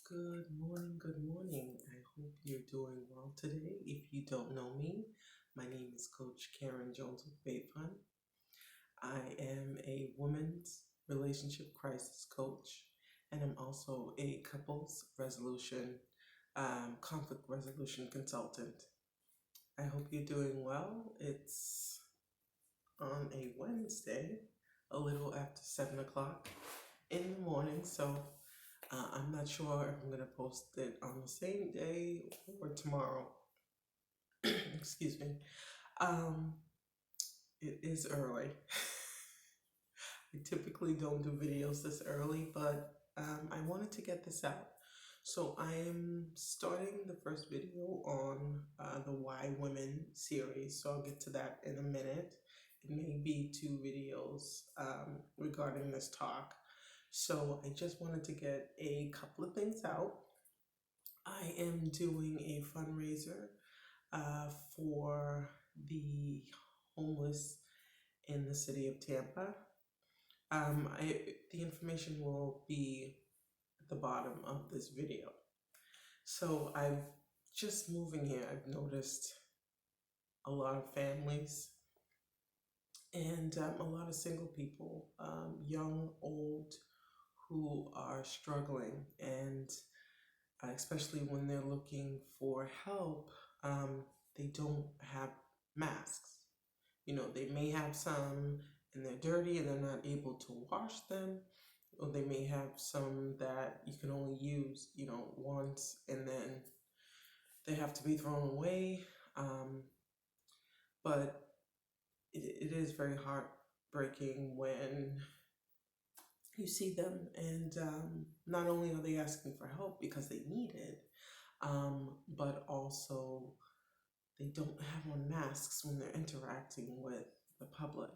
Good morning, good morning. I hope you're doing well today. If you don't know me, my name is Coach Karen Jones with Faith Fund. I am a women's relationship crisis coach, and I'm also a couples resolution, conflict resolution consultant. I hope you're doing well. It's on a Wednesday, a little after 7 o'clock in the morning, so I'm not sure if I'm going to post it on the same day or tomorrow. Excuse me. Um, it is early. I typically don't do videos this early, but I wanted to get this out. So I am starting the first video on the Why Women series. So I'll get to that in a minute. It may be two videos regarding this talk. So I just wanted to get a couple of things out. I am doing a fundraiser for the homeless in the city of Tampa. The information will be at the bottom of this video. So I've just moving here, I've noticed a lot of families and a lot of single people, young, old, who are struggling, and especially when they're looking for help, they don't have masks. You know, they may have some and they're dirty and they're not able to wash them, or they may have some that you can only use, once and then they have to be thrown away. But it is very heartbreaking when you see them and not only are they asking for help because they need it, but also they don't have on masks when they're interacting with the public.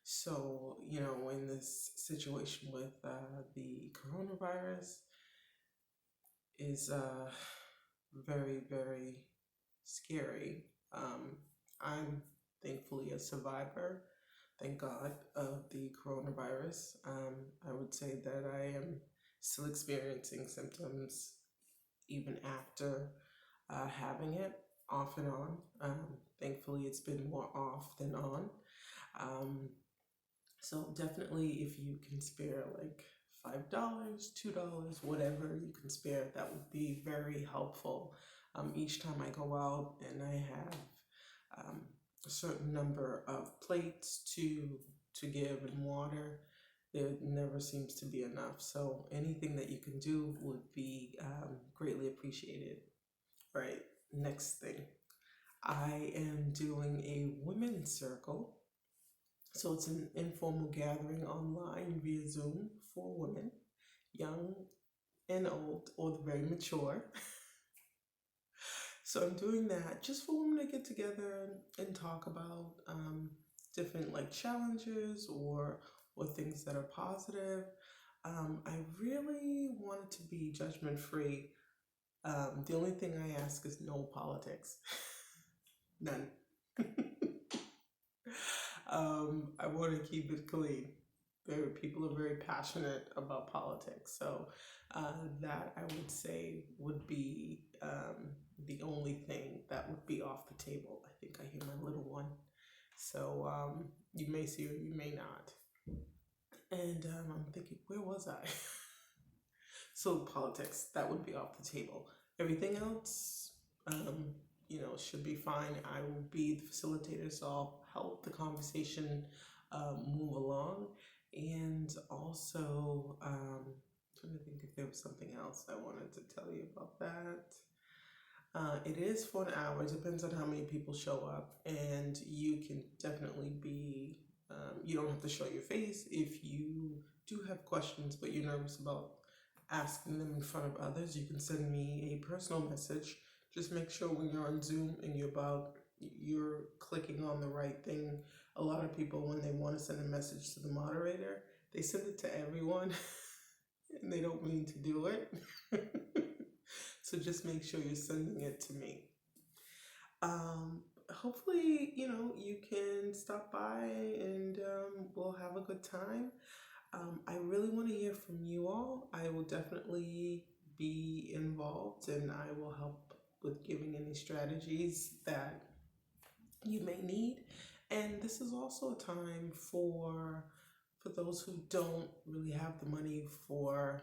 So, in this situation with the coronavirus is very, very scary. I'm thankfully a survivor, thank God, of the coronavirus. I would say that I am still experiencing symptoms even after having it off and on. Thankfully, it's been more off than on. So definitely, if you can spare like $5, $2, whatever you can spare, that would be very helpful. Each time I go out and I have a certain number of plates to give and water, there never seems to be enough. So anything that you can do would be greatly appreciated. Right, next thing. I am doing a women's circle. So it's an informal gathering online via Zoom for women, young and old, or the very mature. So I'm doing that just for women to get together and talk about different like challenges or things that are positive. I really wanted to be judgment free. The only thing I ask is no politics, none. I want to keep it clean. People are very passionate about politics, so that I would say would be the only thing that would be off the table. I think I hear my little one, so you may see or you may not. And I'm thinking, where was I? So politics, that would be off the table. Everything else, should be fine. I will be the facilitator, so I'll help the conversation move along. And also, trying to think if there was something else I wanted to tell you about that. It is for an hour. It depends on how many people show up, and you can definitely be. You don't have to show your face if you do have questions, but you're nervous about asking them in front of others. You can send me a personal message. Just make sure when you're on Zoom and you're clicking on the right thing. A lot of people, when they want to send a message to the moderator, they send it to everyone and they don't mean to do it. So just make sure you're sending it to me. Hopefully, you can stop by and we'll have a good time. I really want to hear from you all. I will definitely be involved, and I will help with giving any strategies that you may need. And this is also a time for those who don't really have the money for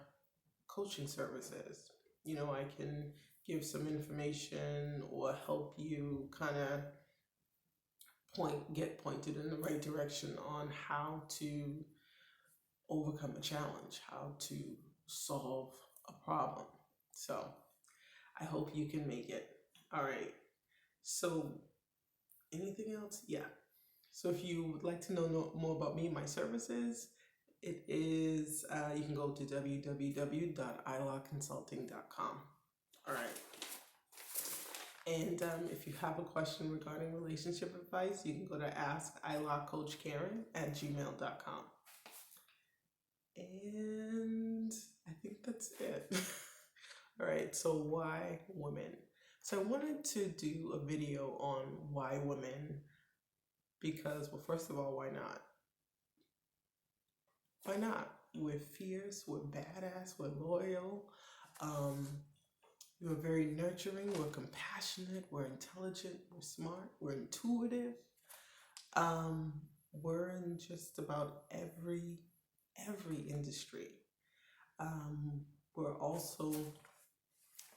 coaching services. I can give some information or help you kind of get pointed in the right direction on how to overcome a challenge, how to solve a problem. So I hope you can make it. All right. So anything else? Yeah. So if you would like to know more about me and my services, it is, you can go to www.ilawconsulting.com. All right. And if you have a question regarding relationship advice, you can go to asklawcoachkaren@gmail.com. And I think that's it. All right, so why women? So I wanted to do a video on why women, because, well, first of all, why not? Why not? We're fierce, we're badass, we're loyal, we're very nurturing, we're compassionate, we're intelligent, we're smart, we're intuitive. We're in just about every industry. We're also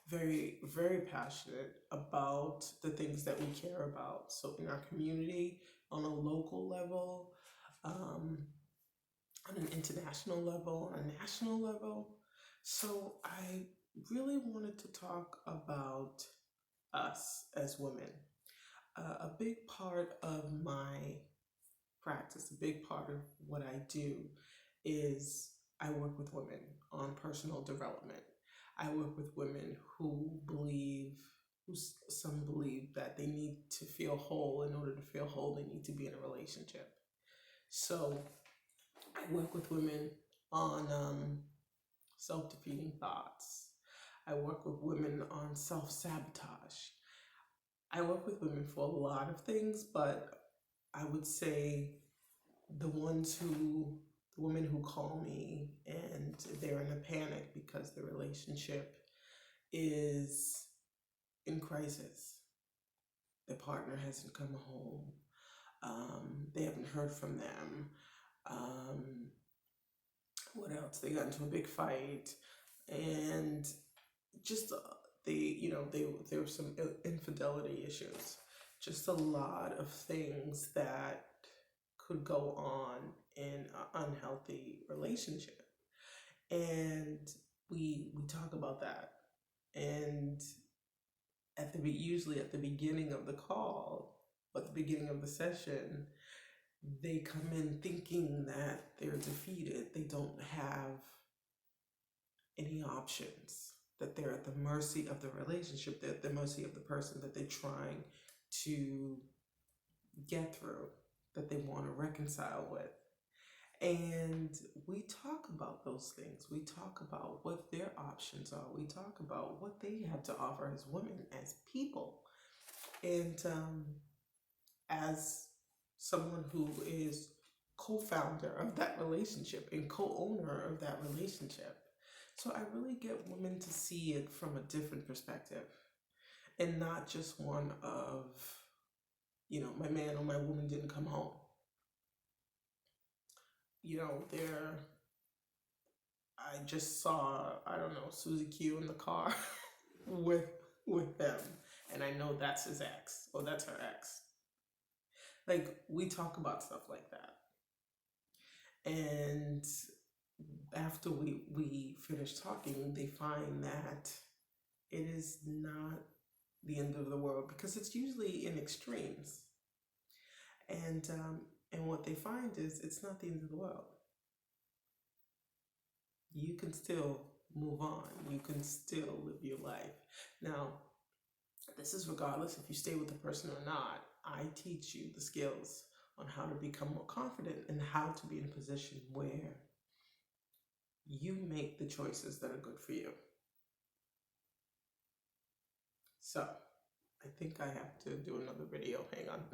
very, very passionate about the things that we care about. So in our community, on a local level, on an international level, on a national level. So I really wanted to talk about us as women. A big part of my practice, a big part of what I do is I work with women on personal development. I work with women who some believe that they need to feel whole. In order to feel whole, they need to be in a relationship. So I work with women on self-defeating thoughts. I work with women on self-sabotage. I work with women for a lot of things, but I would say the women who call me and they're in a panic because their relationship is in crisis. Their partner hasn't come home. They haven't heard from them. What else? They got into a big fight, and just there were some infidelity issues. Just a lot of things that could go on in an unhealthy relationship, and we talk about that. And usually at the beginning of the call, at the beginning of the session, they come in thinking that they're defeated. They don't have any options, that they're at the mercy of the relationship, they're at the mercy of the person that they're trying to get through, that they want to reconcile with. And we talk about those things. We talk about what their options are. We talk about what they have to offer as women, as people. And as someone who is co-founder of that relationship and co-owner of that relationship, so I really get women to see it from a different perspective, and not just one of, my man or my woman didn't come home. I just saw, I don't know, Susie Q in the car with them, and I know that's his ex, or that's her ex. Like, we talk about stuff like that. And after we finish talking, they find that it is not the end of the world, because it's usually in extremes. And what they find is it's not the end of the world. You can still move on. You can still live your life. Now, this is regardless if you stay with the person or not. I teach you the skills on how to become more confident and how to be in a position where you make the choices that are good for you. So I think I have to do another video. Hang on.